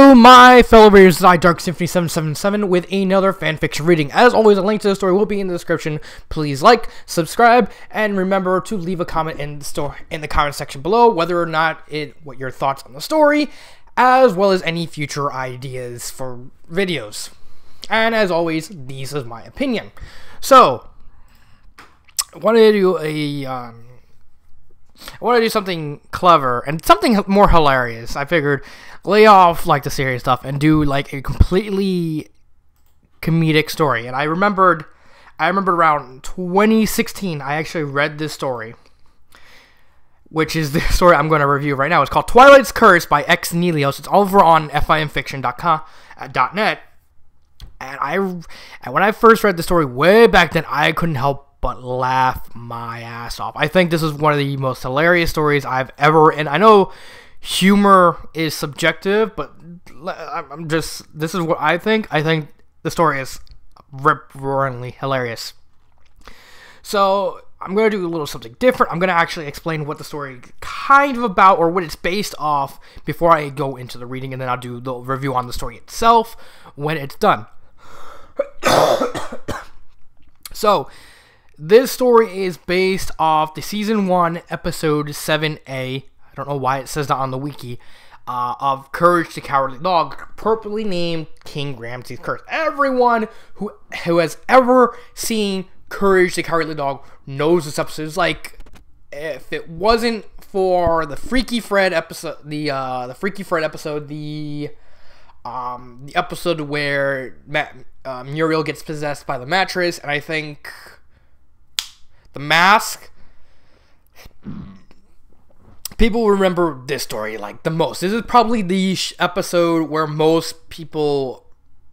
Hello, my fellow readers. I Dark Symphony 777 with another fanfiction reading. As always, a link to the story will be in the description. Please like, subscribe, and remember to leave a comment in the comment section below, whether or not what your thoughts on the story, as well as any future ideas for videos. And as always, this is my opinion. So, I wanted to do something clever and something more hilarious. I figured lay off like the serious stuff and do like a completely comedic story. And I remembered around 2016 I actually read this story, which is the story I'm going to review right now. It's called Twilight's Curse by X Nelios. It's over on FanFiction.net. And when I first read the story way back then, I couldn't help but laugh my ass off. I think this is one of the most hilarious stories I've ever, and I know humor is subjective, but this is what I think. I think the story is rip-roaringly hilarious. So, I'm going to do a little something different. I'm going to actually explain what the story is kind of about, or what it's based off, before I go into the reading, and then I'll do the review on the story itself when it's done. So, this story is based off the Season 1, Episode 7A, I don't know why it says that on the wiki, of Courage the Cowardly Dog, appropriately named King Ramses' Curse. Everyone who has ever seen Courage the Cowardly Dog knows this episode. It's like, if it wasn't for the Freaky Fred episode, the episode where Muriel gets possessed by the mattress, and I think the mask, people remember this story like the most. This is probably the episode where most people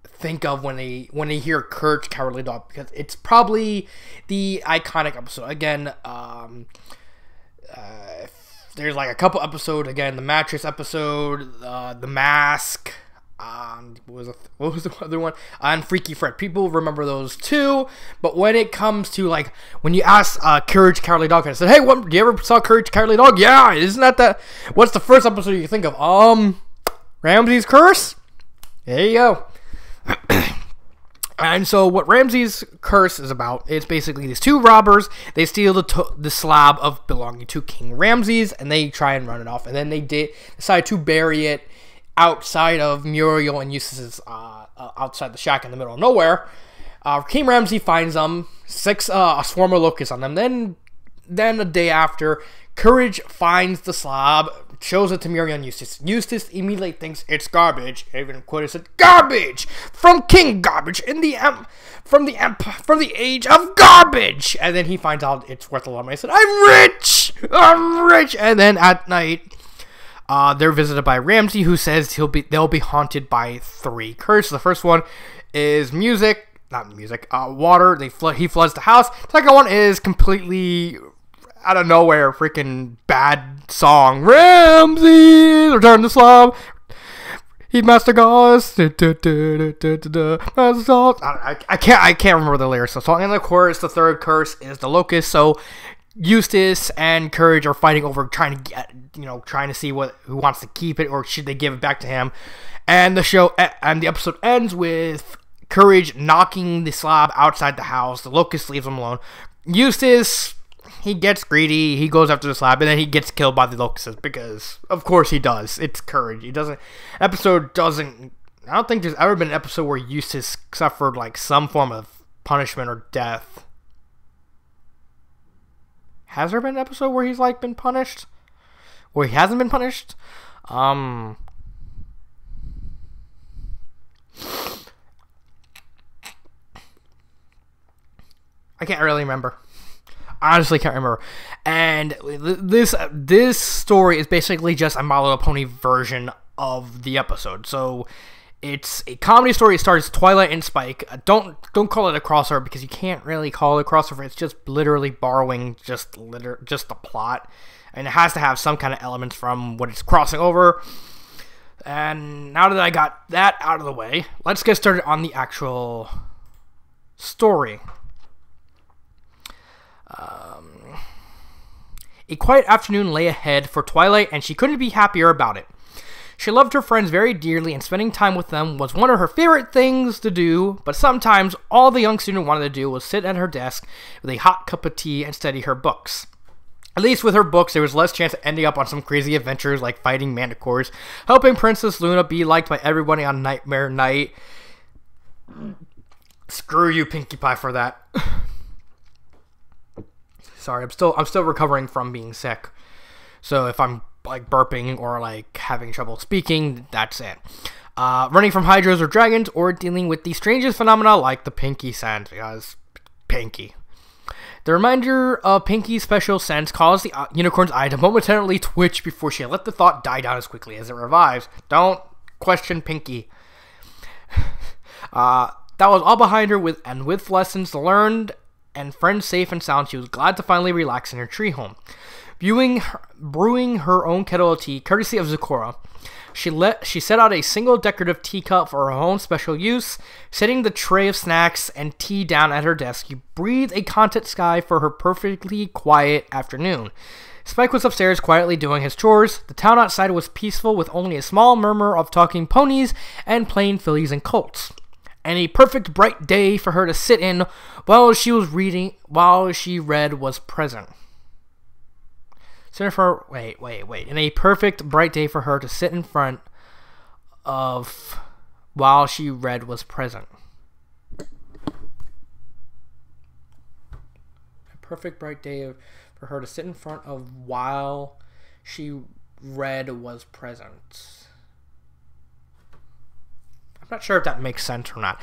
think of when they hear Courage Cowardly Dog, because it's probably the iconic episode. Again, there's like a couple episodes. Again, the mattress episode, the mask. What was the other one? And Freaky Fred. People remember those too. But when it comes to, like, when you ask Courage Cowardly Dog, and I said, "Hey, do you ever saw Courage Cowardly Dog?" Yeah, isn't that what's the first episode you think of? Ramses' Curse. There you go. And so what Ramses' Curse is about is basically these two robbers. They steal the slab of belonging to King Ramses, and they try and run it off. And then they decide to bury it outside of Muriel and Eustace's, outside the shack in the middle of nowhere. King Ramses finds them, a swarm of locusts on them. Then the day after, Courage finds the slab, shows it to Muriel and Eustace. Eustace immediately thinks it's garbage. Even quoted said, "Garbage from King Garbage from the age of garbage." And then he finds out it's worth a lot of money. He said, I'm rich. And then at night, they're visited by Ramsey, who says they'll be haunted by 3 curses. The first one is water. He floods the house. The second one is completely out of nowhere, freaking bad song. Ramsey, return the slab. He master gods. I can't remember the lyrics of the song. And of course, the third curse is the locust. So Eustace and Courage are fighting over trying to see who wants to keep it, or should they give it back to him. And the episode ends with Courage knocking the slab outside the house. The locust leaves him alone. Eustace, he gets greedy. He goes after the slab, and then he gets killed by the locusts, because of course he does. It's Courage. I don't think there's ever been an episode where Eustace suffered like some form of punishment or death. Has there been an episode where he's like been punished? Or he hasn't been punished? I can't really remember. Honestly, can't remember. And this story is basically just a My Little Pony version of the episode. So it's a comedy story. It stars Twilight and Spike. Don't call it a crossover, because you can't really call it a crossover. It's just literally borrowing just the plot, and it has to have some kind of elements from what it's crossing over. And now that I got that out of the way, let's get started on the actual story. A quiet afternoon lay ahead for Twilight, and she couldn't be happier about it. She loved her friends very dearly, and spending time with them was one of her favorite things to do, but sometimes all the young student wanted to do was sit at her desk with a hot cup of tea and study her books. At least with her books, there was less chance of ending up on some crazy adventures like fighting manticores, helping Princess Luna be liked by everybody on Nightmare Night. Screw you, Pinkie Pie, for that. Sorry, I'm still recovering from being sick. So if I'm like burping or like having trouble speaking, that's it. Running from hydras or dragons, or dealing with the strangest phenomena like the Pinkie sense, because Pinkie. The reminder of Pinkie's special sense caused the unicorn's eye to momentarily twitch before she let the thought die down as quickly as it revives. Don't question Pinkie. That was all behind her, with lessons learned and friends safe and sound, she was glad to finally relax in her tree home. Brewing her own kettle of tea, courtesy of Zecora, she set out a single decorative teacup for her own special use. Setting the tray of snacks and tea down at her desk, you breathed a content sky for her perfectly quiet afternoon. Spike was upstairs quietly doing his chores. The town outside was peaceful, with only a small murmur of talking ponies and playing fillies and colts. And a perfect bright day for her to sit in while she read was present. Wait. In a perfect bright day for her to sit in front of while she read was present. A perfect bright day for her to sit in front of while she read was present. I'm not sure if that makes sense or not.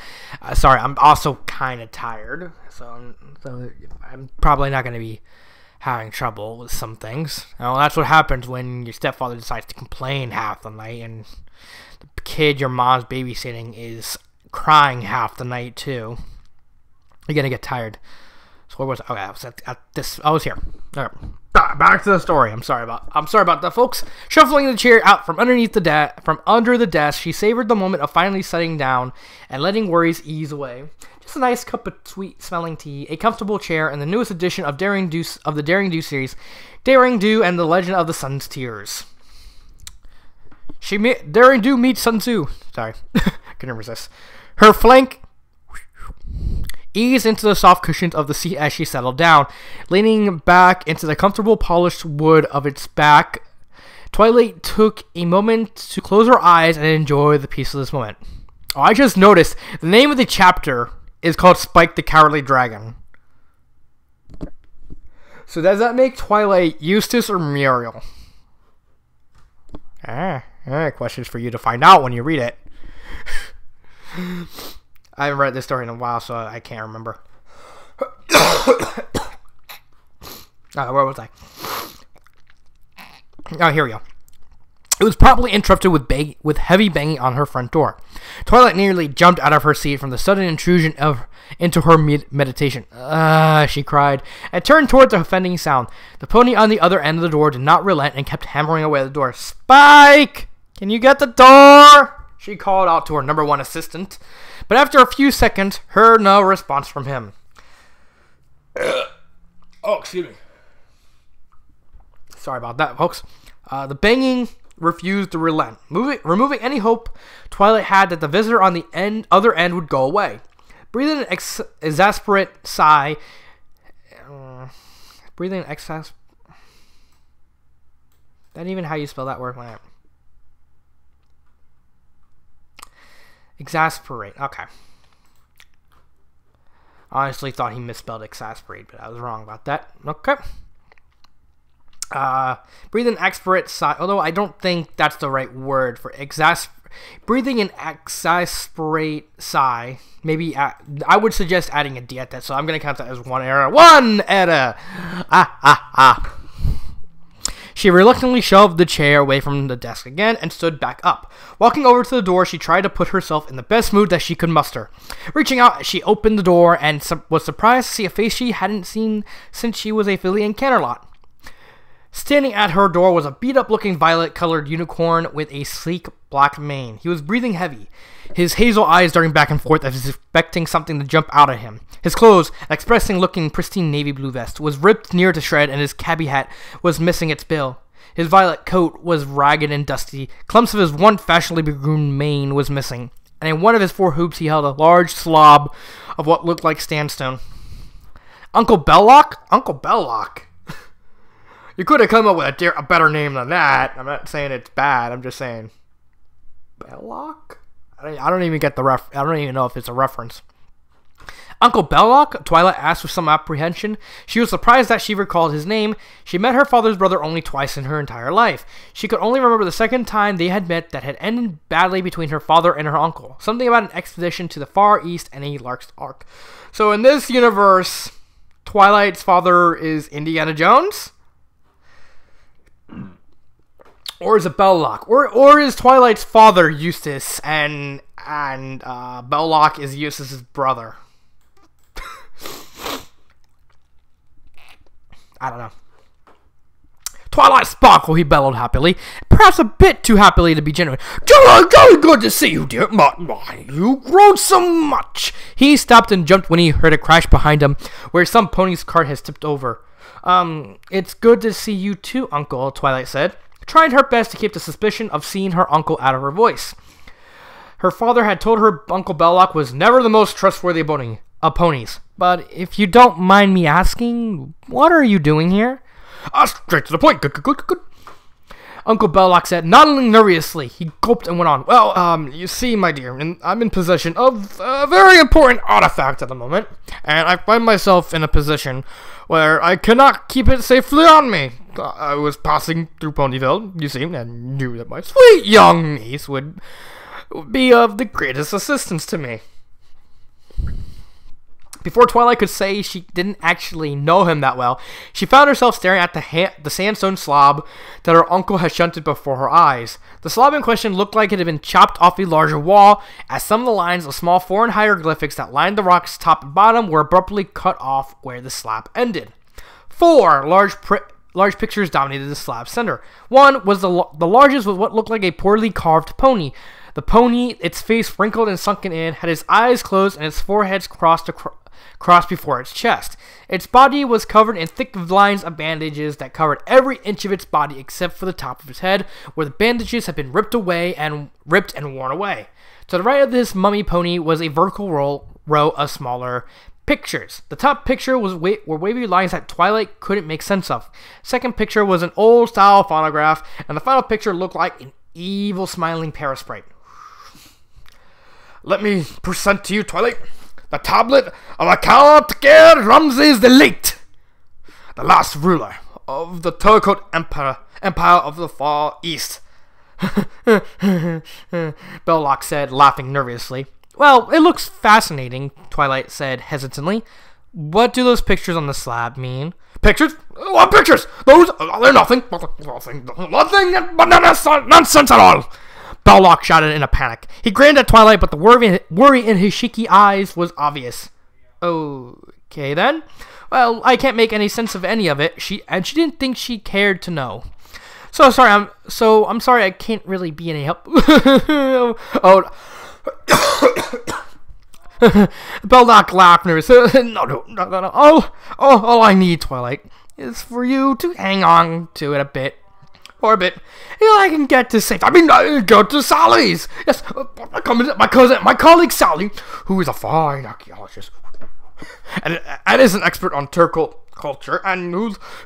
Sorry, I'm also kind of tired, so I'm probably not going to be having trouble with some things. That's what happens when your stepfather decides to complain half the night, and the kid your mom's babysitting is crying half the night too. You're gonna get tired. So where was I? Okay, I was at this. I was here. All right. Back to the story. I'm sorry about that, folks. Shuffling the chair out from under the desk, she savored the moment of finally sitting down and letting worries ease away. Just a nice cup of sweet-smelling tea, a comfortable chair, and the newest edition of the Daring Do series, Daring Do and the Legend of the Sun's Tears. Daring Do meets Sun Tzu. Sorry, couldn't resist. Her flank eased into the soft cushions of the seat as she settled down, leaning back into the comfortable polished wood of its back. Twilight took a moment to close her eyes and enjoy the peace of this moment. Oh, I just noticed the name of the chapter is called Spike the Cowardly Dragon. So does that make Twilight Eustace or Muriel? Questions for you to find out when you read it. I haven't read this story in a while, so I can't remember. Where was I? Oh, here we go. It was promptly interrupted with heavy banging on her front door. Twilight nearly jumped out of her seat from the sudden intrusion into her meditation. She cried, and turned toward the offending sound. The pony on the other end of the door did not relent and kept hammering away at the door. Spike! Can you get the door? She called out to her number one assistant. But after a few seconds, heard no response from him. Oh, excuse me. Sorry about that, folks. The banging refused to relent. Removing any hope Twilight had that the visitor on the other end would go away. Breathing an exasperate sigh. That ain't even how you spell that word. Exasperate. Okay. I honestly thought he misspelled exasperate, but I was wrong about that. Okay. Breathe an exasperate sigh. Although I don't think that's the right word for breathing an exasperate sigh. Maybe I would suggest adding a D at that. So I'm going to count that as one error. One error. She reluctantly shoved the chair away from the desk again and stood back up. Walking over to the door, she tried to put herself in the best mood that she could muster. Reaching out, she opened the door and was surprised to see a face she hadn't seen since she was a filly in Canterlot. Standing at her door was a beat-up-looking violet-colored unicorn with a sleek black mane. He was breathing heavy, his hazel eyes darting back and forth as if expecting something to jump out at him. His clothes, an expressing-looking pristine navy blue vest, was ripped near to shred, and his cabbie hat was missing its bill. His violet coat was ragged and dusty. Clumps of his one fashionably groomed mane was missing, and in one of his 4 hoops he held a large slob of what looked like sandstone. Uncle Belloc? Uncle Belloc? You could have come up with a better name than that. I'm not saying it's bad. I'm just saying. Belloc? I don't even get the I don't even know if it's a reference. Uncle Belloc? Twilight asked with some apprehension. She was surprised that she recalled his name. She met her father's brother only twice in her entire life. She could only remember the second time they had met that had ended badly between her father and her uncle. Something about an expedition to the Far East and a Lark's Ark. So in this universe, Twilight's father is Indiana Jones? Or is it Belloc? Or is Twilight's father Eustace and Belloc is Eustace's brother? I don't know. Twilight sparkle, he bellowed happily. Perhaps a bit too happily to be genuine. Jolly good to see you, dear. My, you've grown so much. He stopped and jumped when he heard a crash behind him, where some pony's cart has tipped over. It's good to see you too, Uncle, Twilight said, trying her best to keep the suspicion of seeing her uncle out of her voice. Her father had told her Uncle Belloc was never the most trustworthy of ponies. But if you don't mind me asking, what are you doing here? Straight to the point. Good. Uncle Belloc said, nodding nervously. He gulped and went on. Well, you see, my dear, I'm in possession of a very important artifact at the moment, and I find myself in a position where I cannot keep it safely on me. I was passing through Ponyville, you see, and knew that my sweet young niece would be of the greatest assistance to me. Before Twilight could say she didn't actually know him that well, she found herself staring at the sandstone slob that her uncle had shunted before her eyes. The slob in question looked like it had been chopped off a larger wall, as some of the lines of small foreign hieroglyphics that lined the rock's top and bottom were abruptly cut off where the slab ended. 4 large pictures dominated the slab's center. One was the largest was what looked like a poorly carved pony. The pony, its face wrinkled and sunken in, had its eyes closed and its forehead crossed before its chest. Its body was covered in thick lines of bandages that covered every inch of its body except for the top of its head, where the bandages had been ripped and worn away. To the right of this mummy pony was a vertical row of smaller pictures. The top picture were wavy lines that Twilight couldn't make sense of. Second picture was an old-style phonograph, and the final picture looked like an evil smiling parasprite. Let me present to you, Twilight, the tablet of King Ramses the Late, the last ruler of the Turcoat Empire of the Far East. Belloc said, laughing nervously. Well, it looks fascinating, Twilight said hesitantly. What do those pictures on the slab mean? Pictures? What pictures? Those are nothing but nonsense at all. Belloc shouted in a panic. He grinned at Twilight, but the worry in his cheeky eyes was obvious. Okay, then. Well, I can't make any sense of any of it. She didn't think she cared to know. I'm sorry I can't really be any help. Belloc laughed nervously. No. All I need, Twilight, is for you to hang on to it a bit. For a bit. I can get to safety. I can go to Sally's. Yes, my colleague Sally, who is a fine archaeologist and is an expert on Turco culture, and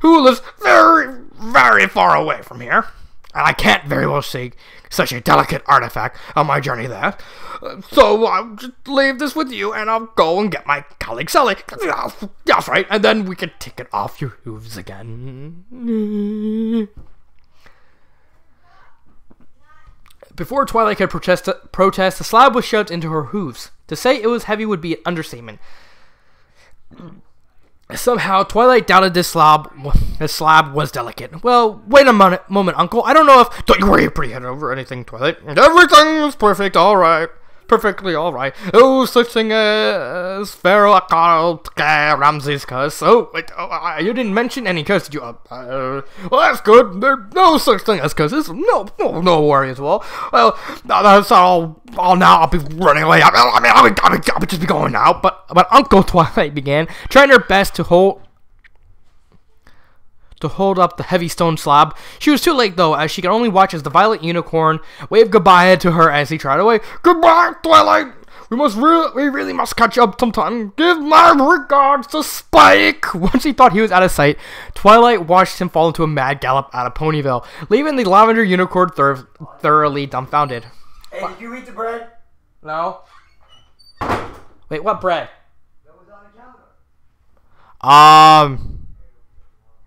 who lives very, very far away from here. And I can't very well see such a delicate artifact on my journey there. So I'll just leave this with you, and I'll go and get my colleague Sally. That's right, and then we can take it off your hooves again. Before Twilight could protest, the slab was shoved into her hooves. To say it was heavy would be an understatement. Somehow, Twilight doubted this slab was delicate. Well, wait a moment, Uncle. I don't know if... Don't you worry, pretty head over anything, Twilight. Everything is perfect, all right. Perfectly all right. Oh, such thing as Pharaoh called Ramses' curse. You didn't mention any curse, did you? Well, that's good. There's no such thing as curses. No worry as well. Well, that's all now. I'll be running away. I'll just be going now. But Uncle, Twilight began, trying her best to hold to hold up the heavy stone slab. She was too late, though, as she could only watch as the violet unicorn waved goodbye to her as he trotted away. "Goodbye, Twilight! We really must catch up sometime. Give my regards to Spike!" Once he thought he was out of sight, Twilight watched him fall into a mad gallop out of Ponyville, leaving the lavender unicorn thoroughly dumbfounded. Hey, did you eat the bread? No. Wait, what bread? That was on the counter.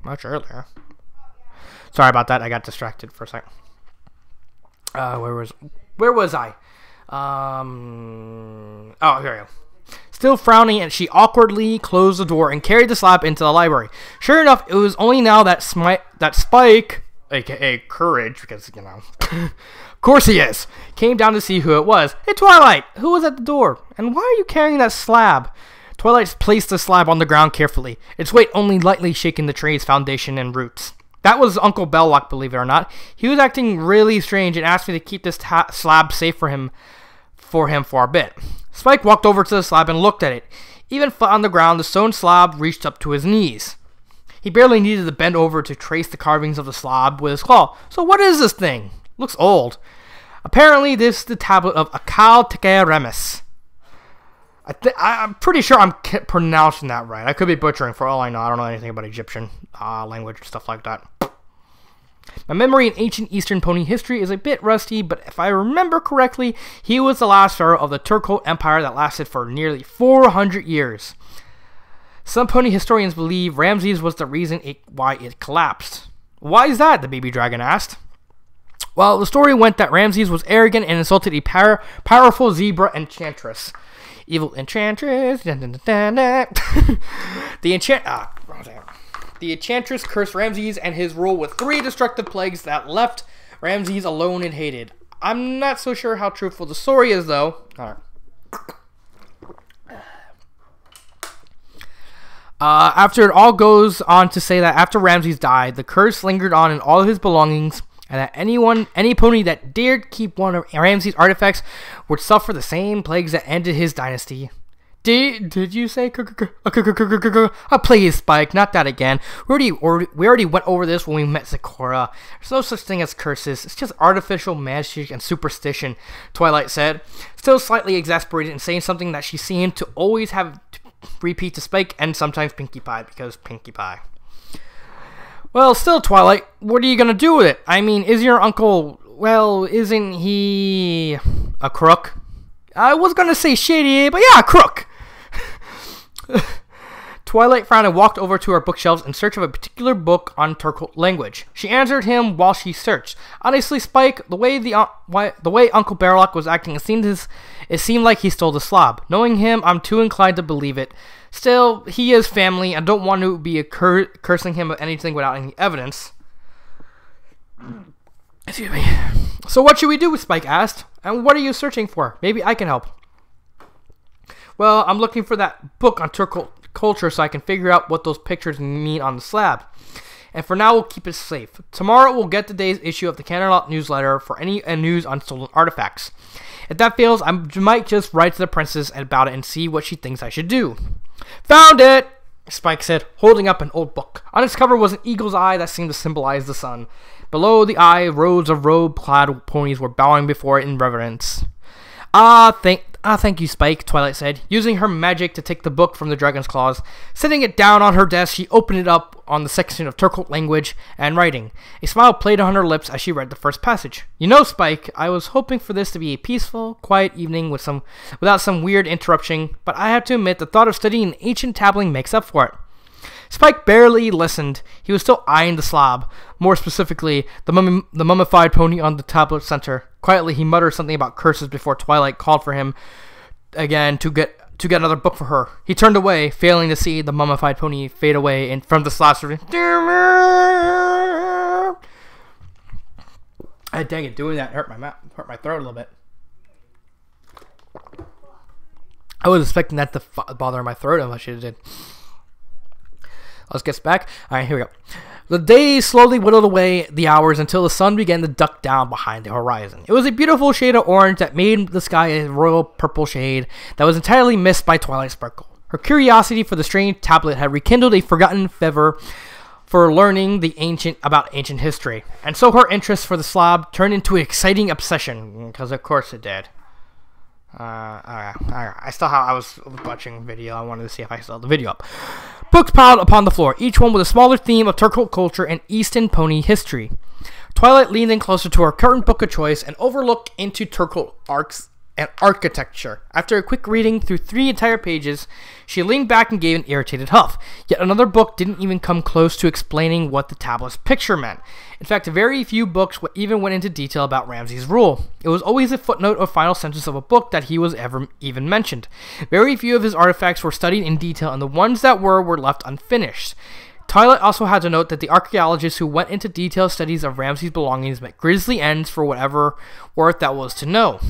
Much earlier. Sorry about that. I got distracted for a second. Where was I? Oh, here we go. Still frowning, and she awkwardly closed the door and carried the slab into the library. Sure enough, it was only now that Spike, aka Courage, because, you know, of course he is, came down to see who it was. "Hey, Twilight, who was at the door? And why are you carrying that slab?" Twilight placed the slab on the ground carefully, its weight only lightly shaking the tree's foundation and roots. That was Uncle Belloc, believe it or not. He was acting really strange and asked me to keep this slab safe for him for a bit. Spike walked over to the slab and looked at it. Even flat on the ground, the stone slab reached up to his knees. He barely needed to bend over to trace the carvings of the slab with his claw. "So what is this thing? Looks old." Apparently, this is the tablet of Akal Teke Remis. I'm pretty sure I'm pronouncing that right. I could be butchering for all I know. I don't know anything about Egyptian language, stuff like that. My memory in ancient Eastern pony history is a bit rusty, but if I remember correctly, he was the last pharaoh of the Turco Empire that lasted for nearly 400 years. Some pony historians believe Ramses was the reason why it collapsed. "Why is that?" the baby dragon asked. Well, the story went that Ramses was arrogant and insulted a powerful zebra enchantress. Evil enchantress. The enchantress cursed Ramses and his rule with 3 destructive plagues that left Ramses alone and hated. I'm not so sure how truthful the story is, though. After it all goes on to say that after Ramses died, the curse lingered on in all of his belongings, and that any pony that dared keep one of Ramses' artifacts would suffer the same plagues that ended his dynasty. Did you say? Please, Spike, not that again. We already went over this when we met Zecora. There's no such thing as curses. It's just artificial magic and superstition, Twilight said, still slightly exasperated and saying something that she seemed to always have to repeat to Spike and sometimes Pinkie Pie, because Pinkie Pie. Well, still, Twilight, what are you gonna do with it? I mean, is your uncle, well, isn't he a crook? I was gonna say shady, but yeah, a crook. Twilight frowned and walked over to her bookshelves in search of a particular book on Turco language. She answered him while she searched. Honestly, Spike, the way Uncle Belloc was acting, it seemed like he stole the slab. Knowing him, I'm too inclined to believe it. Still, he is family. I don't want to be cursing him of anything without any evidence. Excuse me. So what should we do? Spike asked. And what are you searching for? Maybe I can help. Well, I'm looking for that book on Turco culture so I can figure out what those pictures mean on the slab. And for now, we'll keep it safe. Tomorrow, we'll get today's issue of the Canterlot newsletter for any news on stolen artifacts. If that fails, I might just write to the princess about it and see what she thinks I should do. Found it! Spike said, holding up an old book. On its cover was an eagle's eye that seemed to symbolize the sun. Below the eye, rows of robe-clad ponies were bowing before it in reverence. Thank you, Spike, Twilight said, using her magic to take the book from the dragon's claws. Setting it down on her desk, she opened it up on the section of Turco language and writing. A smile played on her lips as she read the first passage. You know, Spike, I was hoping for this to be a peaceful, quiet evening without some weird interruption, but I have to admit the thought of studying ancient tabling makes up for it. Spike barely listened. He was still eyeing the slab, more specifically, the mummified pony on the tablet center. Quietly, he muttered something about curses before Twilight called for him again to get another book for her. He turned away, failing to see the mummified pony fade away in front of the slab. Dang it, doing that hurt my throat a little bit. I was expecting that to bother my throat as much as it did. Let's get back. Alright, here we go. The days slowly whittled away the hours until the sun began to duck down behind the horizon. It was a beautiful shade of orange that made the sky a royal purple shade that was entirely missed by twilight sparkle. Her curiosity for the strange tablet had rekindled a forgotten fervor for learning about ancient history. And so her interest for the slab turned into an exciting obsession, because of course it did. I was watching a video. I wanted to see if I still had the video up. Books piled upon the floor, each one with a smaller theme of Turkic culture and Eastern pony history. Twilight leaned in closer to her current book of choice and overlooked into Turkic arcs and architecture. After a quick reading through 3 entire pages, she leaned back and gave an irritated huff. Yet another book didn't even come close to explaining what the tablet's picture meant. In fact, very few books even went into detail about Ramses' rule. It was always a footnote or final sentence of a book that he was ever even mentioned. Very few of his artifacts were studied in detail, and the ones that were left unfinished. Twilight also had to note that the archaeologists who went into detailed studies of Ramses' belongings met grisly ends for whatever worth that was to know.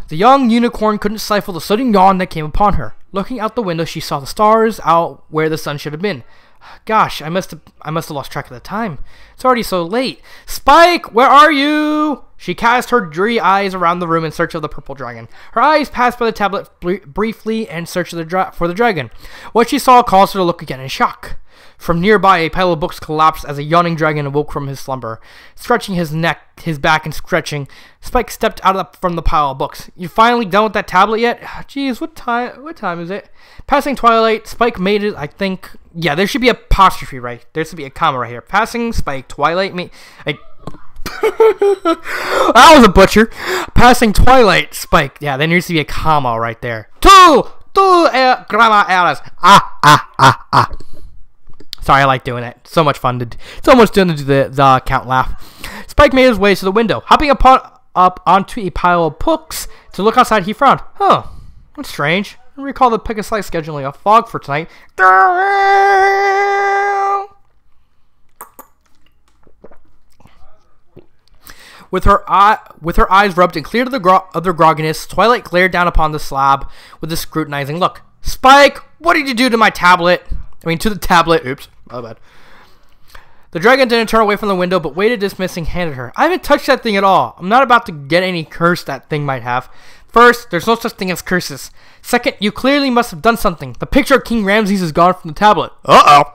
The young unicorn couldn't stifle the sudden yawn that came upon her. Looking out the window, she saw the stars out where the sun should have been. Gosh, I must have lost track of the time. It's already so late. Spike, where are you? She cast her dreary eyes around the room in search of the purple dragon. Her eyes passed by the tablet briefly in search for the dragon. What she saw caused her to look again in shock. From nearby, a pile of books collapsed as a yawning dragon awoke from his slumber. Stretching his neck, his back, and stretching, Spike stepped out from the pile of books. You finally done with that tablet yet? Jeez, what time is it? Passing Twilight, Spike made it, I think. Yeah, there should be an apostrophe, right? There should be a comma right here. Passing Spike, Twilight made... That was a butcher. Passing Twilight, Spike. Yeah, there needs to be a comma right there. Two grama eras. Sorry, I like doing it. So much fun so much fun to do the count laugh. Spike made his way to the window. Hopping up onto a pile of books to look outside, he frowned. Huh, that's strange. I recall the pick a slice scheduling a fog for tonight. With her eyes rubbed and clear of the grogginess, Twilight glared down upon the slab with a scrutinizing look. Spike, what did you do to my tablet? To the tablet. Oops, my bad. The dragon didn't turn away from the window, but waited dismissing, handed her. I haven't touched that thing at all. I'm not about to get any curse that thing might have. First, there's no such thing as curses. Second, you clearly must have done something. The picture of King Ramses is gone from the tablet. Uh-oh.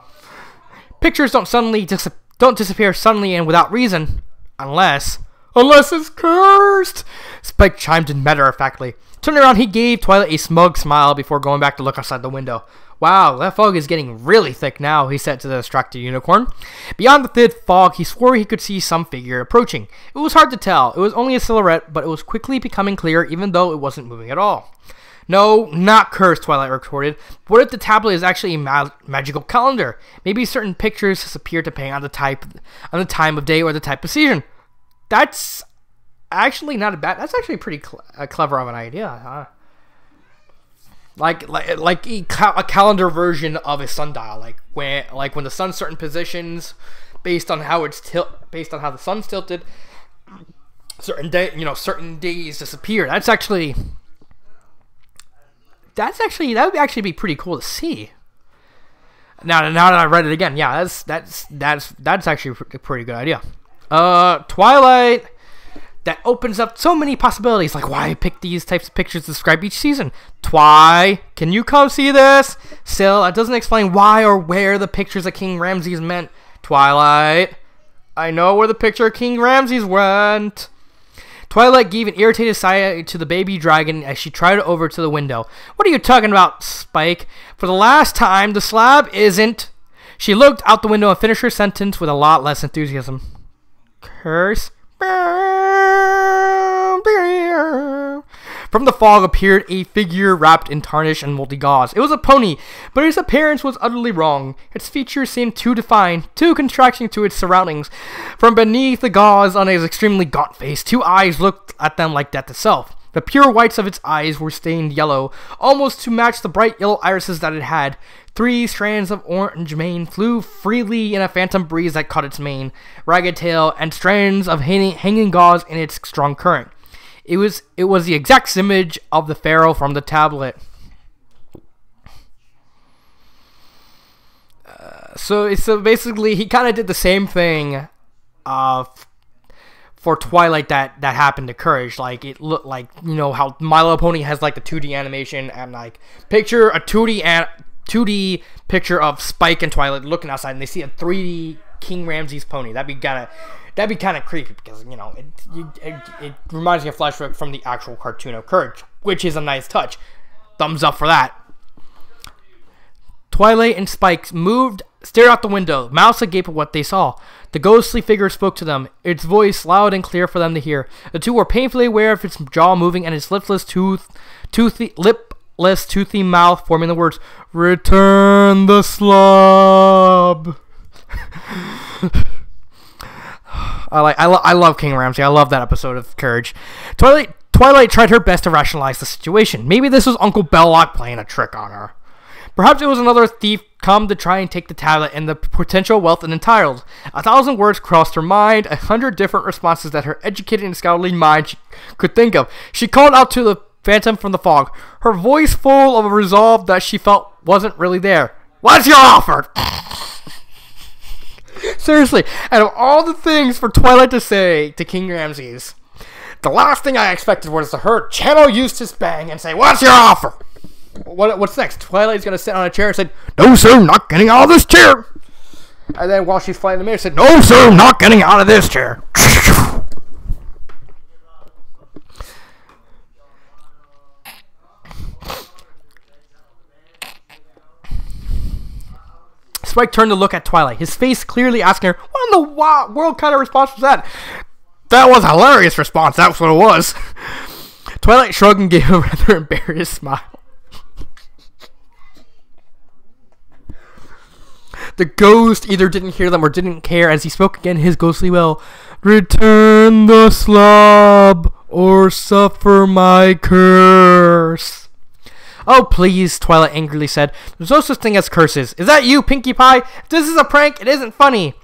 Pictures don't disappear suddenly and without reason. Unless it's cursed. Spike chimed in matter-of-factly. Turning around, he gave Twilight a smug smile before going back to look outside the window. Wow, that fog is getting really thick now, he said to the distracted unicorn. Beyond the thick fog, he swore he could see some figure approaching. It was hard to tell. It was only a silhouette, but it was quickly becoming clear even though it wasn't moving at all. No, not cursed, Twilight retorted. What if the tablet is actually a magical calendar? Maybe certain pictures disappear depending on the time of day or the type of season. That's actually not a bad... That's actually pretty clever of an idea, huh? Like a calendar version of a sundial, like when the sun's certain positions, based on how based on how the sun's tilted, certain days disappear. That would actually be pretty cool to see. Now that I read it again, yeah, that's actually a pretty good idea. Twilight. That opens up so many possibilities, like why I pick these types of pictures to describe each season. Twi, can you come see this? Still, that doesn't explain why or where the pictures of King Ramses meant. Twilight, I know where the picture of King Ramses went. Twilight gave an irritated sigh to the baby dragon as she tried over to the window. What are you talking about, Spike? For the last time, the slab isn't... She looked out the window and finished her sentence with a lot less enthusiasm. Curse... From the fog appeared a figure wrapped in tarnish and moldy gauze. It was a pony, but its appearance was utterly wrong. Its features seemed too defined, too contrasting to its surroundings. From beneath the gauze on its extremely gaunt face, 2 eyes looked at them like death itself. The pure whites of its eyes were stained yellow, almost to match the bright yellow irises that it had. 3 strands of orange mane flew freely in a phantom breeze that caught its mane, ragged tail, and strands of hanging gauze in its strong current. It was the exact image of the pharaoh from the tablet. So basically, he kind of did the same thing for Twilight that happened to Courage. Like, it looked like, how My Little Pony has like the 2D animation, and like picture a 2D 2D picture of Spike and Twilight looking outside, and they see a 3D King Ramses pony. That'd be kind of creepy because it reminds me of flashback from the actual cartoon of Courage, which is a nice touch. Thumbs up for that. Twilight and Spike stared out the window, mouths agape at what they saw. The ghostly figure spoke to them, its voice loud and clear for them to hear. The two were painfully aware of its jaw moving and its lipless, toothy mouth forming the words, "Return the slob." I love King Ramsay. I love that episode of Courage. Twilight tried her best to rationalize the situation. Maybe this was Uncle Belloc playing a trick on her. Perhaps it was another thief come to try and take the tablet and the potential wealth it entitled. 1,000 words crossed her mind, 100 different responses that her educated and scholarly mind could think of. She called out to the phantom from the fog, her voice full of a resolve that she felt wasn't really there. "What's your offer?" Seriously, out of all the things for Twilight to say to King Ramses, the last thing I expected was to her channel Eustace Bang and say, "What's your offer?" What's next? Twilight's gonna sit on a chair and say, "No, sir, I'm not getting out of this chair." And then while she's flying the mirror, said, "No, sir, I'm not getting out of this chair." Spike turned to look at Twilight, his face clearly asking her, "What in the world kind of response was that?" "That was a hilarious response, that's what it was." Twilight shrugged and gave a rather embarrassed smile. The ghost either didn't hear them or didn't care as he spoke again his ghostly wail. "Return the slob or suffer my curse." "Oh, please," Twilight angrily said. "There's no such thing as curses. Is that you, Pinkie Pie? If this is a prank, it isn't funny."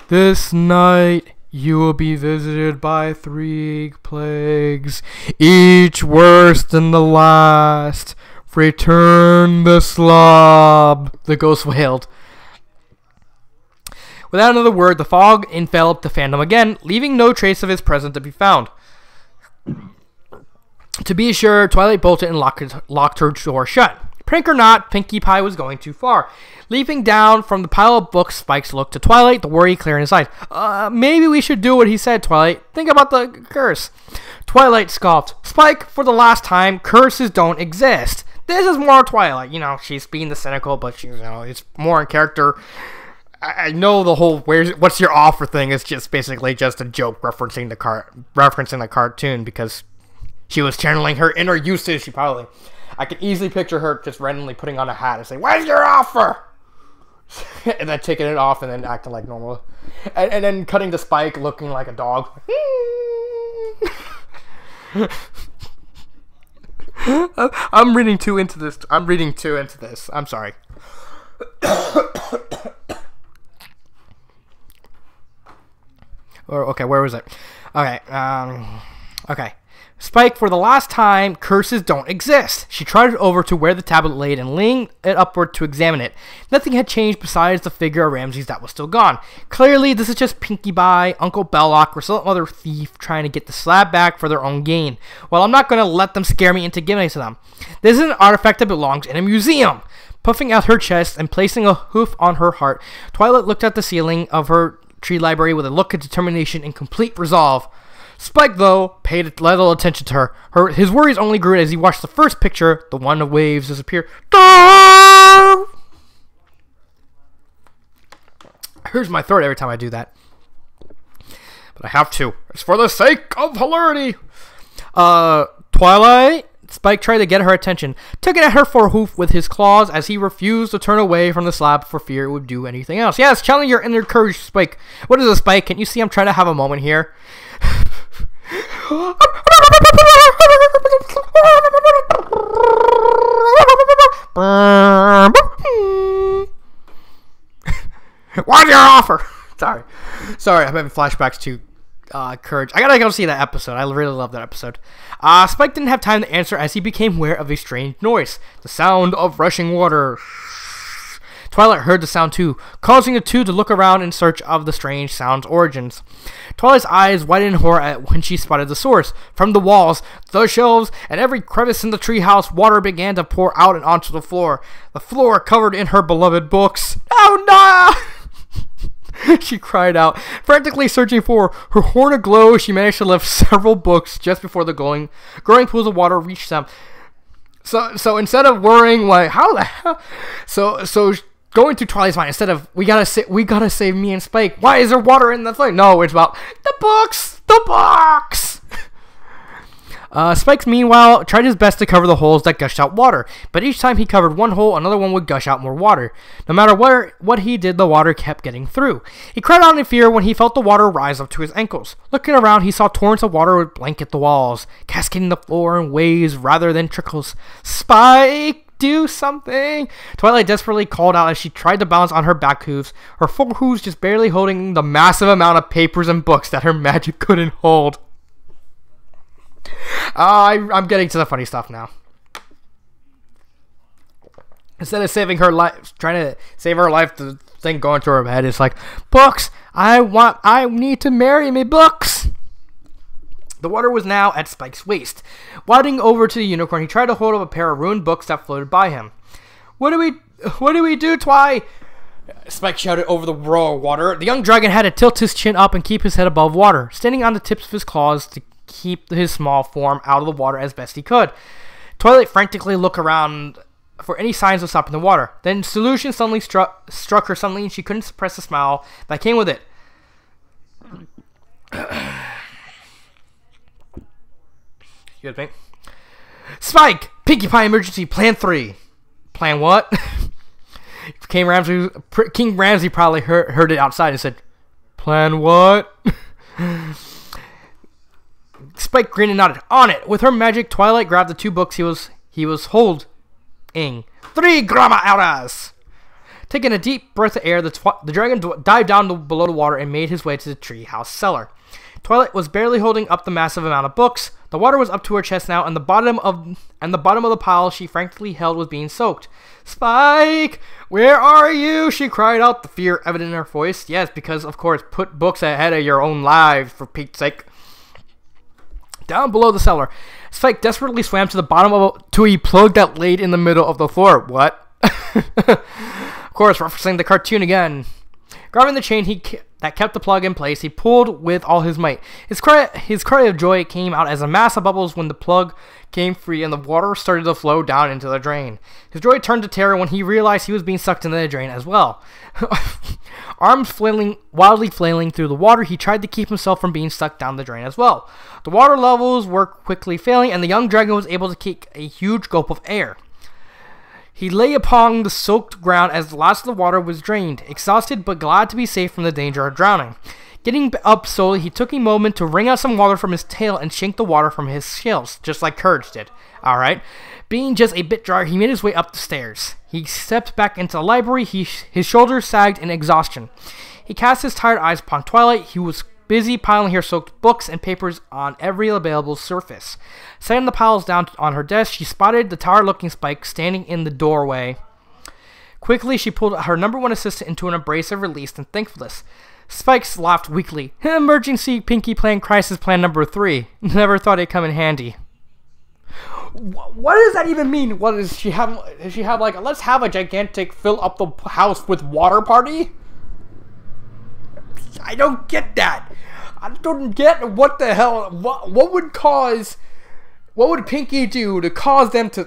"This night you will be visited by 3 plagues, each worse than the last. Return the slob," the ghost wailed. Without another word, the fog enveloped the phantom again, leaving no trace of his presence to be found. To be sure, Twilight bolted and locked her door shut. Prank or not, Pinkie Pie was going too far. Leaping down from the pile of books, Spike looked to Twilight, the worry clear in his eyes. Maybe we should do what he said, Twilight. Think about the curse." Twilight scoffed. "Spike, for the last time, curses don't exist." This is more Twilight. She's being the cynical, but it's more in character. I know the whole "what's your offer" thing is just basically just a joke referencing the cartoon because she was channeling her inner Eustace. I can easily picture her just randomly putting on a hat and saying, "What's your offer?" and then taking it off and then acting like normal, and then cutting to Spike looking like a dog. I'm reading too into this. I'm sorry. Okay, where was it? Okay, okay. "Spike, for the last time, curses don't exist." She trotted over to where the tablet lay and leaned it upward to examine it. Nothing had changed besides the figure of Ramses that was still gone. Clearly, this is just Pinkie Pie, Uncle Belloc, or some other thief trying to get the slab back for their own gain. Well, I'm not going to let them scare me into giving it to them. This is an artifact that belongs in a museum. Puffing out her chest and placing a hoof on her heart, Twilight looked at the ceiling of her tree library with a look of determination and complete resolve. Spike, though, paid little attention to her. His worries only grew as he watched the first picture, the one of waves, disappear. Hurts my throat every time I do that. But I have to. It's for the sake of hilarity. Twilight? Spike tried to get her attention, took it at her for a hoof with his claws as he refused to turn away from the slab for fear it would do anything else. Yes, challenge your inner courage, Spike. What is it, Spike? Can't you see I'm trying to have a moment here? What's your offer? Sorry, I'm having flashbacks to Courage. I gotta go see that episode. I really love that episode. Spike didn't have time to answer as he became aware of a strange noise. The sound of rushing water. Twilight heard the sound too, causing the two to look around in search of the strange sound's origins. Twilight's eyes widened in horror when she spotted the source. From the walls, the shelves, and every crevice in the treehouse, water began to pour out and onto the floor. The floor covered in her beloved books. Oh no! She cried out, frantically searching for her horn aglow. She managed to lift several books just before the growing pools of water reached them. So instead of worrying like how the hell, so going through Twilight's mind, instead of we gotta save me and Spike. Why is there water in the thing? No, it's about the books. The books. Spike, meanwhile, tried his best to cover the holes that gushed out water, but each time he covered one hole, another one would gush out more water. No matter what he did, the water kept getting through. He cried out in fear when he felt the water rise up to his ankles. Looking around, he saw torrents of water would blanket the walls, cascading the floor in waves rather than trickles. Spike! Do something! Twilight desperately called out as she tried to balance on her back hooves, her four hooves just barely holding the massive amount of papers and books that her magic couldn't hold. I'm getting to the funny stuff now. Instead of saving her life, trying to save her life, the thing going through her head is like, books! I need to marry me, books! The water was now at Spike's waist. Waddling over to the unicorn, he tried to hold up a pair of ruined books that floated by him. What do we do, Twi? Spike shouted over the roar of water. The young dragon had to tilt his chin up and keep his head above water, standing on the tips of his claws to keep his small form out of the water as best he could. Twilight frantically looked around for any signs of stopping the water. Then solution suddenly struck her suddenly, and she couldn't suppress a smile that came with it. Excuse me. Spike! Pinkie Pie emergency plan 3. Plan what? King Ramsey probably heard it outside and said, plan what? Spike grinned and nodded. On it! With her magic, Twilight grabbed the two books he was holding. 3 grama horas! Taking a deep breath of air, the dragon dived down below the water and made his way to the treehouse cellar. Twilight was barely holding up the massive amount of books. The water was up to her chest now, and the bottom of the pile she frankly held was being soaked. Spike! Where are you? She cried out, the fear evident in her voice. Yes, because, of course, put books ahead of your own lives, for Pete's sake. Down below the cellar, Spike desperately swam to the bottom to a plug that laid in the middle of the floor. What? Of course, referencing the cartoon again. Grabbing the chain that kept the plug in place, he pulled with all his might. His cry of joy came out as a mass of bubbles when the plug came free and the water started to flow down into the drain. His joy turned to terror when he realized he was being sucked into the drain as well. Arms wildly flailing through the water, he tried to keep himself from being sucked down the drain as well. The water levels were quickly failing, and the young dragon was able to take a huge gulp of air. He lay upon the soaked ground as the last of the water was drained, exhausted but glad to be safe from the danger of drowning. Getting up slowly, he took a moment to wring out some water from his tail and shake the water from his scales, just like Courage did. Alright. Being just a bit dry, he made his way up the stairs. He stepped back into the library, his shoulders sagged in exhaustion. He cast his tired eyes upon Twilight. He was busy piling her soaked books and papers on every available surface. Setting the piles down on her desk, she spotted the tired-looking Spike standing in the doorway. Quickly, she pulled her #1 assistant into an embrace of release and thankfulness. Spike laughed weakly. Emergency Pinkie Plan Crisis Plan number 3. Never thought it'd come in handy. What does that even mean? What does she have? Does she have like, let's have a gigantic fill up the house with water party? I don't get that. I don't get what the hell. What would Pinkie do to cause them to,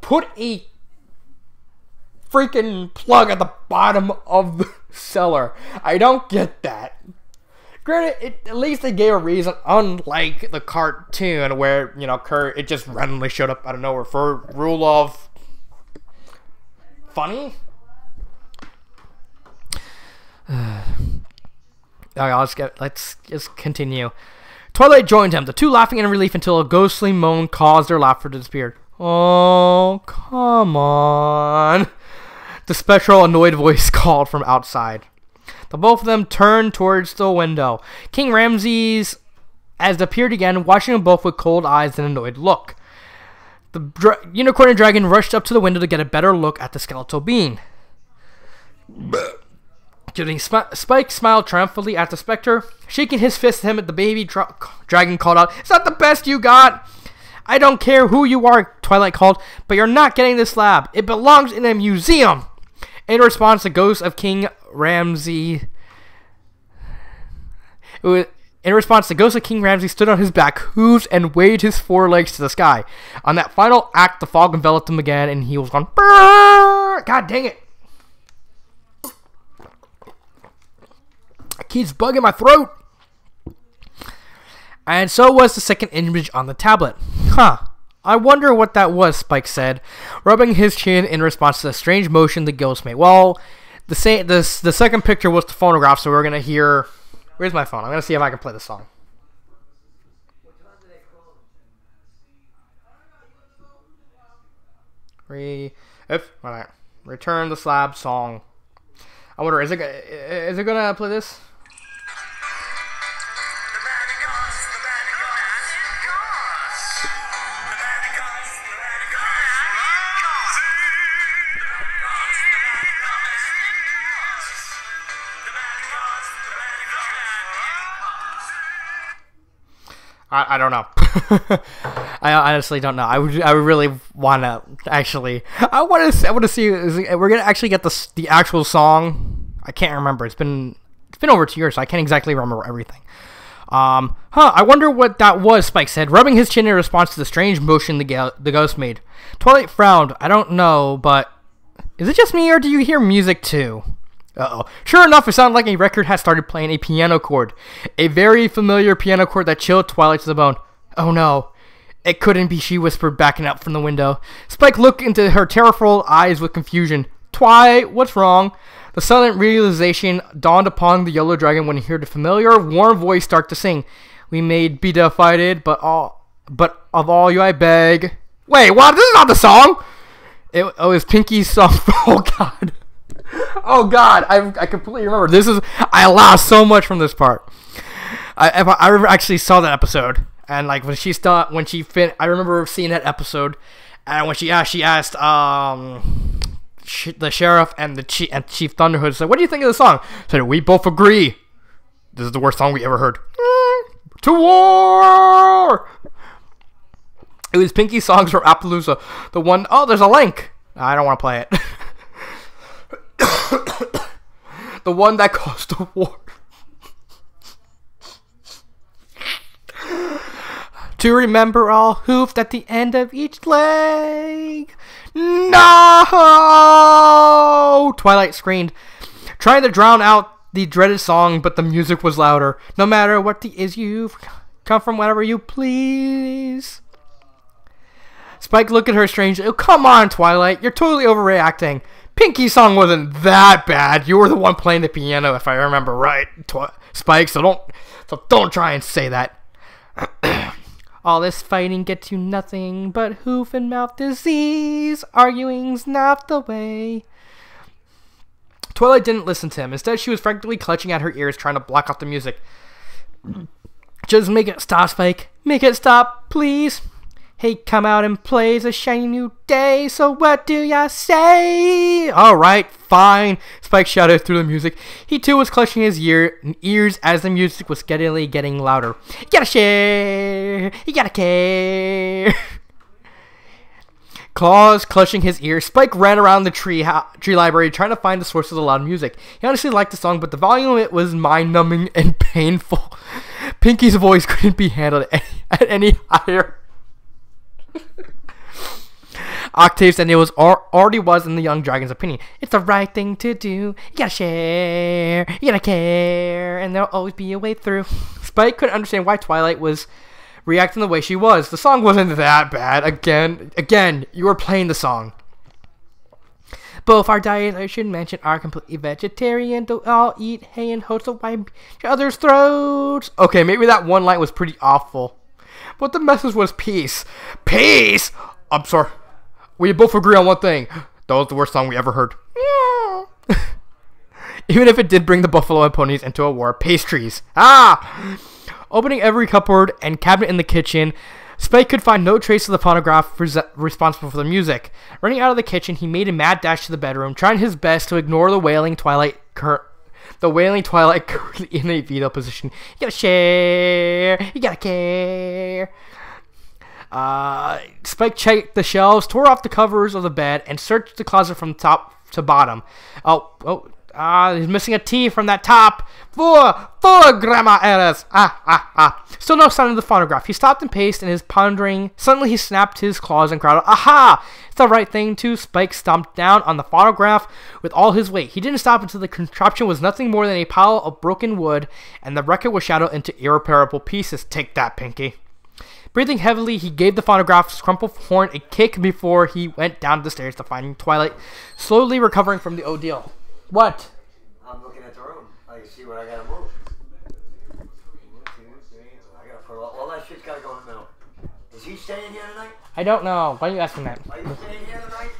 put a freaking plug at the bottom of the cellar? I don't get that. Granted, at least they gave a reason, unlike the cartoon where, it just randomly showed up out of nowhere for rule of funny. Let's just continue. Twilight joined him, the two laughing in relief until a ghostly moan caused their laughter to disappear. Oh, come on. The spectral, annoyed voice called from outside. The both of them turned towards the window. King Ramses as appeared again, watching them both with cold eyes and annoyed look. The unicorn and dragon rushed up to the window to get a better look at the skeletal being. Spike smiled triumphantly at the Spectre, shaking his fist at him. At the baby dragon called out, "It's not the best you got!" "I don't care who you are," Twilight called, "but you're not getting this lab. It belongs in a museum." In response, the ghost of King Ramsey... In response, the ghost of King Ramsey stood on his back, hooved, and waved his forelegs to the sky. On that final act, the fog enveloped him again, and he was gone. Brrr! God dang it! It keeps bugging my throat. And so was the second image on the tablet. Huh. I wonder what that was, Spike said, rubbing his chin in response to the strange motion the ghost made. Well, the second picture was the phonograph, so we're going to hear... Where's my phone? I'm going to see if I can play the song. Return the slab song. I wonder, is it going to play this? I don't know. I honestly don't know. I would really want to actually. I want to see. We're gonna actually get the actual song. I can't remember. It's been over 2 years, so I can't exactly remember everything. I wonder what that was. Spike said, rubbing his chin in response to the strange motion the ghost made. Twilight frowned. I don't know, but is it just me, or do you hear music too? Uh-oh. Sure enough, it sounded like a record had started playing a piano chord. A very familiar piano chord that chilled Twilight to the bone. Oh no. It couldn't be, she whispered, backing up from the window. Spike looked into her terror-filled eyes with confusion. Twi, what's wrong? The sudden realization dawned upon the yellow dragon when he heard a familiar, warm voice start to sing. We may be divided, but of all you I beg. Wait, what? This is not the song! It was Pinky's song. Oh god. Oh god, I completely remember. I laughed so much from this part. I actually saw that episode, and like when I remember seeing that episode, and when she asked the sheriff and Chief Thunderhood said, "What do you think of the song?" Said, "We both agree. This is the worst song we ever heard." To war! It was Pinky's songs from Appaloosa. The one, oh, there's a link. I don't want to play it. The one that caused the war. To remember all hoofed at the end of each leg. No! Twilight screamed, trying to drown out the dreaded song, but the music was louder. No matter what the is, you've come from whatever you please. Spike looked at her strangely. Oh, come on, Twilight. You're totally overreacting. Pinky's song wasn't that bad. You were the one playing the piano, if I remember right, Spike. So don't try and say that. All this fighting gets you nothing but hoof and mouth disease. Arguing's not the way. Twilight didn't listen to him. Instead, she was frantically clutching at her ears, trying to block out the music. Just make it stop, Spike. Make it stop, please. Hey, come out and play. It's a shiny new day, so what do ya say? Alright, fine, Spike shouted through the music. He too was clutching his ears as the music was steadily getting louder. You gotta share, you gotta care. Claws clutching his ears, Spike ran around the tree library trying to find the source of the loud music. He honestly liked the song, but the volume of it was mind-numbing and painful. Pinky's voice couldn't be handled at any higher octaves than it already was in the young dragon's opinion. It's the right thing to do. You gotta share, you gotta care, and there'll always be a way through. Spike couldn't understand why Twilight was reacting the way she was. The song wasn't that bad. Again, you were playing the song. Both our diets, I should mention, are completely vegetarian. They'll all eat hay and host to wipe each other's throats. Okay, maybe that one line was pretty awful, but the message was peace. Peace! I'm sorry. We both agree on one thing. That was the worst song we ever heard. Even if it did bring the buffalo and ponies into a war. Pastries. Ah! Opening every cupboard and cabinet in the kitchen, Spike could find no trace of the phonograph responsible for the music. Running out of the kitchen, he made a mad dash to the bedroom, trying his best to ignore the wailing Twilight currently in a fetal position. You gotta share. You gotta care. Spike checked the shelves, tore off the covers of the bed, and searched the closet from top to bottom. He's missing a T from that top. Four grandma errors. Still no sign of the phonograph. He stopped and paced and is pondering. Suddenly he snapped his claws and growled, "Aha! It's the right thing to." Spike stomped down on the phonograph with all his weight. He didn't stop until the contraption was nothing more than a pile of broken wood, and the record was shattered into irreparable pieces. Take that, Pinky. Breathing heavily, he gave the phonograph's crumpled horn a kick before he went down the stairs to find Twilight slowly recovering from the ordeal. What? I'm looking at the room. I can see what I gotta move. 1, 2, 3. I gotta put all that shit's gotta go in the middle. Is he staying here tonight? I don't know. Why are you asking that? Are you staying here tonight?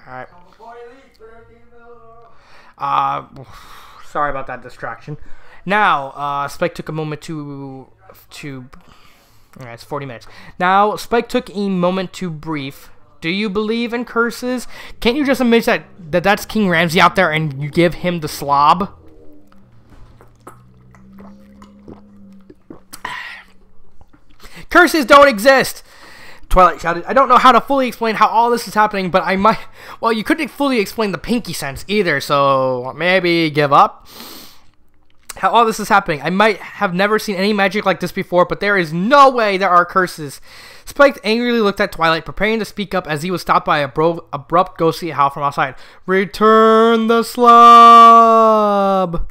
Alright. Before you leave, put everything in the middle of the room. Sorry about that distraction. Now, Spike took a moment to alright, it's 40 minutes. Now, Spike took a moment to brief. Do you believe in curses? Can't you just admit that's King Ramsay out there and you give him the slob? Curses don't exist! Twilight shouted. I don't know how to fully explain how all this is happening, but I might... Well, you couldn't fully explain the pinky sense either, so maybe give up. How all this is happening. I might have never seen any magic like this before, but there is no way there are curses. Spike angrily looked at Twilight, preparing to speak up as he was stopped by an abrupt ghostly howl from outside. Return the slob!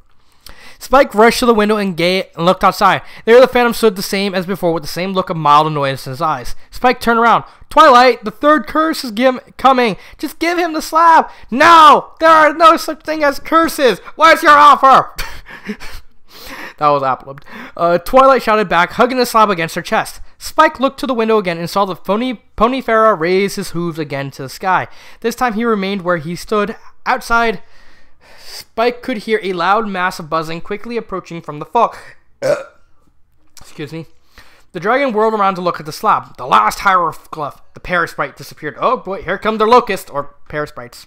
Spike rushed to the window and looked outside. There the Phantom stood the same as before with the same look of mild annoyance in his eyes. Spike turned around. Twilight, the third curse is coming. Just give him the slab. No! There are no such thing as curses. Where's your offer? That was appled. Twilight shouted back, hugging the slab against her chest. Spike looked to the window again and saw the Pony Farah raise his hooves again to the sky. This time he remained where he stood. Outside, Spike could hear a loud mass of buzzing quickly approaching from the fog. Excuse me. The dragon whirled around to look at the slab. The last hieroglyph, the parasprite, disappeared. Oh boy, here come the locust, or parasprites.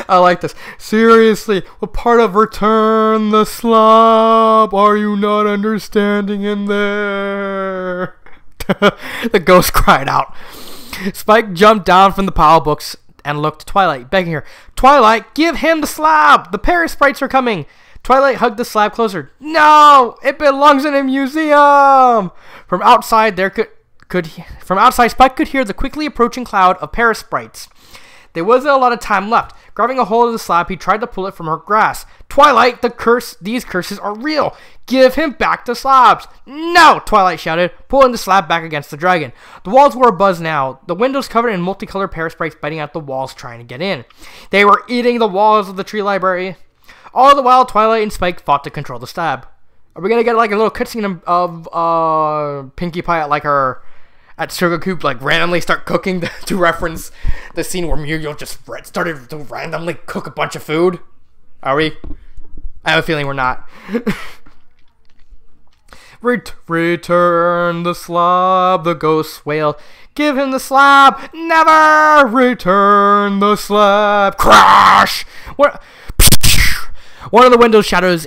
I like this. Seriously, what part of return the slob are you not understanding in there? The ghost cried out. Spike jumped down from the pile of books and looked at Twilight, begging her, Twilight, give him the slab! The parasprites are coming! Twilight hugged the slab closer. No! It belongs in a museum! From outside, Spike could hear the quickly approaching cloud of parasprites. There wasn't a lot of time left. Grabbing a hold of the slab, he tried to pull it from her grasp. Twilight, these curses are real. Give him back the slabs. No! Twilight shouted, pulling the slab back against the dragon. The walls were abuzz now, the windows covered in multicolored parasprites biting out the walls trying to get in. They were eating the walls of the tree library. All the while, Twilight and Spike fought to control the slab. Are we gonna get like a little cutscene of Pinkie Pie at Sugar Coop, like randomly start cooking to reference the scene where Muriel just started to randomly cook a bunch of food? Are we? I have a feeling we're not. Return the slab, the ghost wailed. Give him the slab! Never return the slab! Crash! One of the windows shatters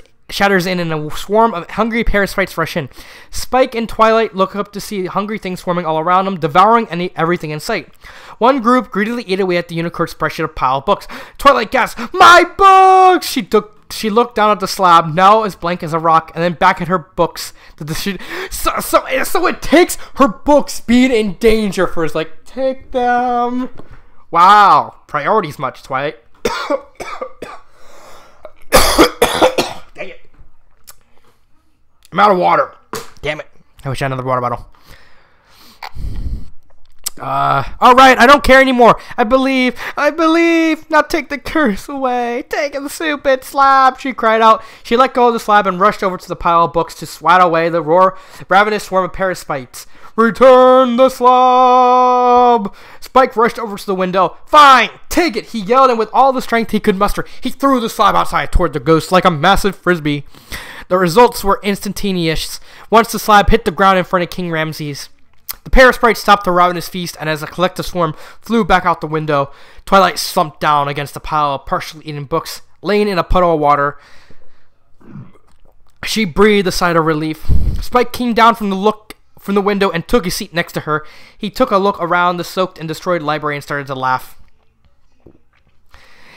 in and a swarm of hungry parasprites rush in. Spike and Twilight look up to see hungry things swarming all around them, devouring everything in sight. One group greedily ate away at the unicorn spreadsheet of pile of books. Twilight gasped, "My books!" She looked down at the slab, now as blank as a rock, and then back at her books. So it takes her books being in danger for us. Like, take them. Wow. Priorities much, Twilight. Dang it. I'm out of water. Damn it. I wish I had another water bottle. Alright, I don't care anymore. I believe. Now take the curse away. Take the stupid slab, she cried out. She let go of the slab and rushed over to the pile of books to swat away the ravenous swarm of parasites. Return the slab! Spike rushed over to the window. Fine, take it, he yelled, and with all the strength he could muster, he threw the slab outside toward the ghost like a massive frisbee. The results were instantaneous once the slab hit the ground in front of King Ramses. The parasite stopped the ravenous feast, and as a collective swarm flew back out the window, Twilight slumped down against a pile of partially eaten books, laying in a puddle of water. She breathed a sigh of relief. Spike came down from the window and took a seat next to her. He took a look around the soaked and destroyed library and started to laugh.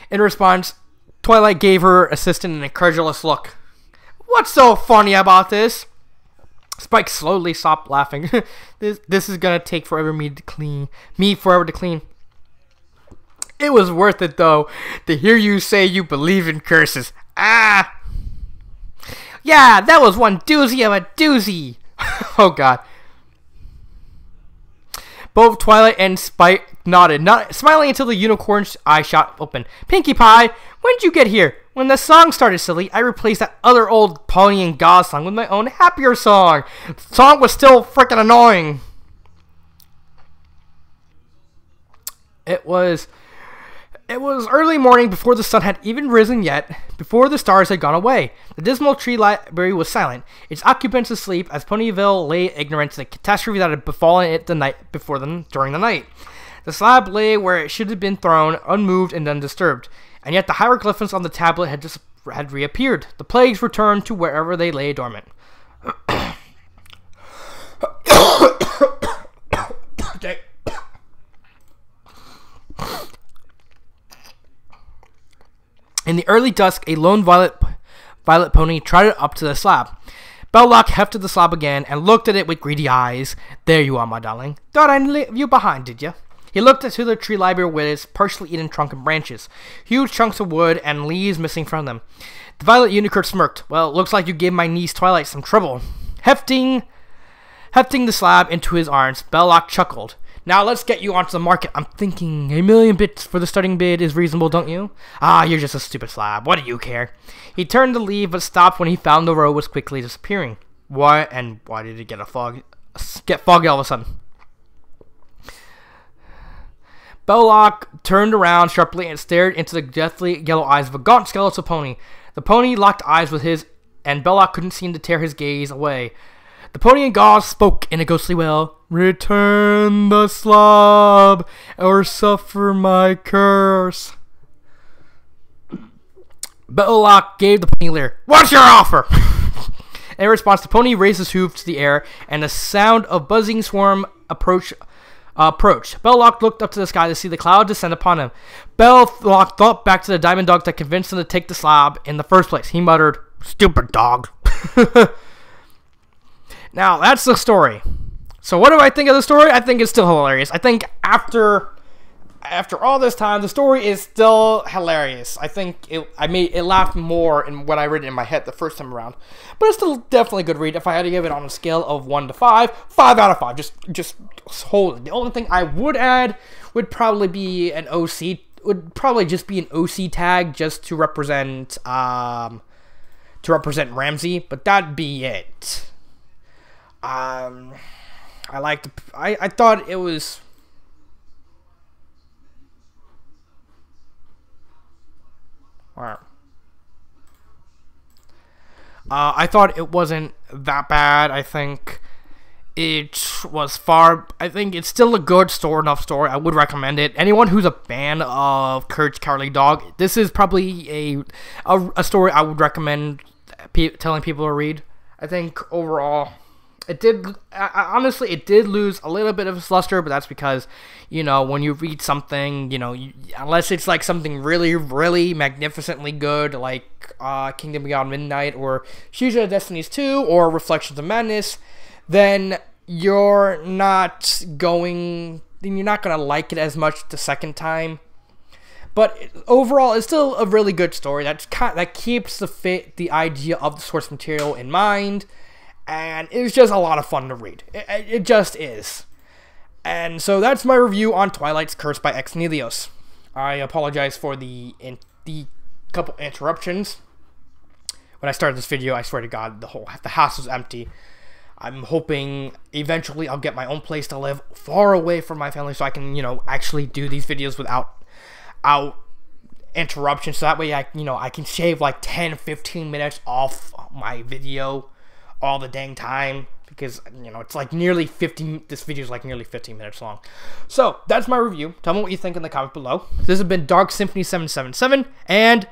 In response, Twilight gave her assistant an incredulous look. What's so funny about this? Spike slowly stopped laughing. This is gonna take forever forever to clean. It was worth it though, to hear you say you believe in curses. Ah! Yeah, that was one doozy of a doozy! Oh god. Both Twilight and Spike nodded, smiling until the unicorn's eye shot open. Pinkie Pie, when did you get here? When the song started, silly, I replaced that other old Pony and Gauze song with my own happier song. The song was still freaking annoying. It was early morning before the sun had even risen yet, before the stars had gone away. The dismal tree library was silent, its occupants asleep, as Ponyville lay ignorant to the catastrophe that had befallen it the night before during the night. The slab lay where it should have been thrown, unmoved and undisturbed, and yet the hieroglyphs on the tablet had reappeared. The plagues returned to wherever they lay dormant. Okay. In the early dusk, a lone violet pony trotted up to the slab. Belloc hefted the slab again and looked at it with greedy eyes. There you are, my darling. Thought I'd leave you behind, did you? He looked into the tree library with its partially eaten trunk and branches, huge chunks of wood and leaves missing from them. The violet unicorn smirked. Well, it looks like you gave my niece Twilight some trouble. Hefting the slab into his arms, Belloc chuckled. Now let's get you onto the market. I'm thinking 1,000,000 bits for the starting bid is reasonable, don't you? Ah, you're just a stupid slab. What do you care? He turned to leave, but stopped when he found the road was quickly disappearing. Why did it get foggy all of a sudden? Belloc turned around sharply and stared into the deathly yellow eyes of a gaunt skeletal pony. The pony locked eyes with his, and Belloc couldn't seem to tear his gaze away. The Pony and Gauze spoke in a ghostly wail. Return the slab, or suffer my curse. Belloc gave the pony a leer. What's your offer? In response, the pony raised his hoof to the air, and the sound of buzzing swarm approached. Belloc looked up to the sky to see the cloud descend upon him. Belloc thought back to the diamond dog that convinced him to take the slab in the first place. He muttered, "Stupid dog." Now, that's the story. So what do I think of the story? I think it's still hilarious. I think after all this time, the story is still hilarious. I think it laughed more in when I read it in my head the first time around. But it's still definitely a good read. If I had to give it on a scale of 1 to 5, 5 out of 5. Just hold it. The only thing I would add would probably be an OC. Would probably just be an OC tag just to represent Ramsey. But that'd be it. I thought it was. Wow. I thought it wasn't that bad. I think it was I think it's still a good enough story. I would recommend it. Anyone who's a fan of Courage Cowardly Dog, this is probably a story I would recommend telling people to read. I think overall, honestly, it did lose a little bit of its luster, but that's because, when you read something, unless it's like something really, really magnificently good, like Kingdom Beyond Midnight, or Fusion of Destinies 2, or Reflections of Madness, then you're not going to like it as much the second time. But overall, it's still a really good story that keeps the idea of the source material in mind. And it's just a lot of fun to read. It just is. And so that's my review on Twilight's Curse by Ex Nihilios. I apologize for the couple interruptions. When I started this video, I swear to God, the house was empty. I'm hoping eventually I'll get my own place to live far away from my family so I can, actually do these videos without interruptions. So that way I can shave like 10-15 minutes off my video all the dang time. Because, it's like nearly 15, this video is like nearly 15 minutes long. So, that's my review. Tell me what you think in the comment below. This has been Dark Symphony 777, and